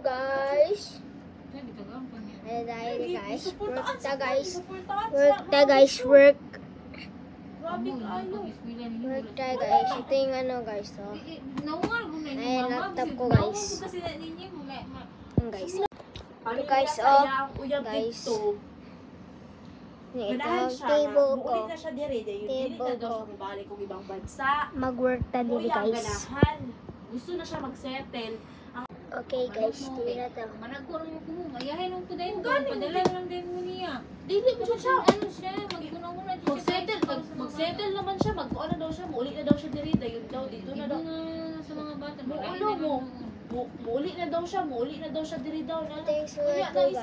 guys. Guys. Work guys. Work. Work tayo guys. Ito yung ano guys. So. Ayan, laptop ko guys. Guys. Ito guys. Oh. Guys. Ito ang table ko. Table ko. Mag-work tayo guys. Gusto na siya mag-settle. Okay guys, dito na to. Managkurong mo kumo, ayahin lang po dahil padala lang din mo niya. Dili mo siya. Ano siya, magkunang-una din siya. Mag-settle naman siya, mag-ano daw siya, muuli na daw siya diri, dayon daw dito na daw. Sa mga bata, muulo mo. Muuli na daw siya diri daw. Thanks for ito guys.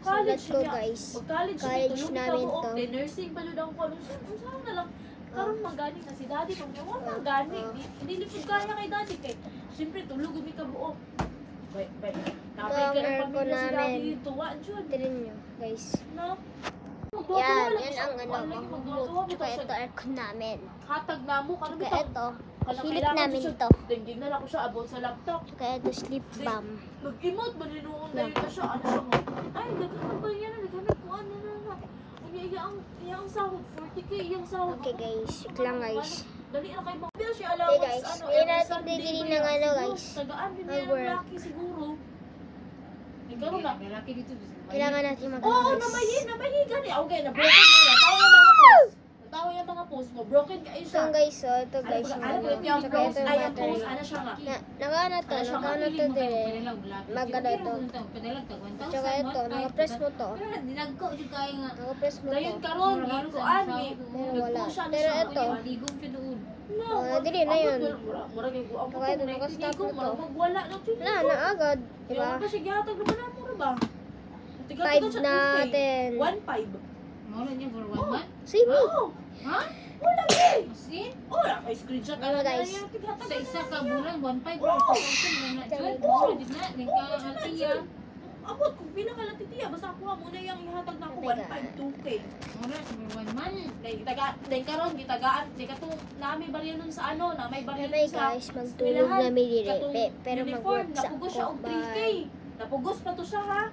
Sulat ko guys. College namin to. Nursing pa yun ako. Saan na lang. Karon magani na si daddy kung wala magani. Hindi lipod kaya kay daddy kay. Siyempre tulog umi ka buo. Bay. Tapay ka ng pamilya si daddy dito. Tirin nyo guys. No? Yan ang ano ko. Tsaka ito aircon namin. Hatag na mo. Tsaka ito. Hilit namin ito. Dingding na lang ko siya abot sa laptop. Tsaka ito sleep balm. Nag-emote ba ninuon na yun na siya? Ano siya mo? Ay, naghanap ba yan? Naghanap ko ano na. Iyang sahod, 40k, iyang sahod. Okay guys, wait lang guys. Dali na kayo mga siya allowance. Okay guys, ngayon natin didili ng ano guys. Tagaan din niya ng laki siguro. Ikaw na. Lalaki dito. Kailangan natin Oo, mag-guys. namayi gani. Okay, na-broken na yan. Tawa yung mga post. Natawa yung mga post mo. Broken ka Ito siya. guys, oh, ito guys. Ano yung Tsaka post? ito Ay, yung yung post. battery. Ano siya nga? Nakano to dire. Magano ito. Tsaka ito, nakapress mo to. Dinagko siya kaya nga. Nakapress mo Dayon to. karon, ko ani. Pero wala. Nagpusa na Pero siya. ito. Ligong siya doon. Dili na yun. Murag yung guwang Tsaka ito, nakastop na to. Magwala na to. Wala na agad. Diba? Diba? Yung kasi gihatag naman na mo ba? 5 natin. 1.5. Mawala niya for 1 month? Save mo. Oh! Ha? Wala eh! Sin? Oh, naka-screenshot Ano, na guys? Sa isa ka bulan, 1.5 bro. Mawala din na. Nagka-atiya. Abot kung pinakalatitiya, basta kuha mo na yung ihatag na ako 1.5, 2K. Mawala, for 1 month. Dahil karon gitagaan, di ka to namin bariya nun sa ano, na may bariya Bye nun sa guys, magtulog na may dire. Pero uniform, mag-work sa napugos siya ako. og 3K. Bye. Napugos pa to siya ha.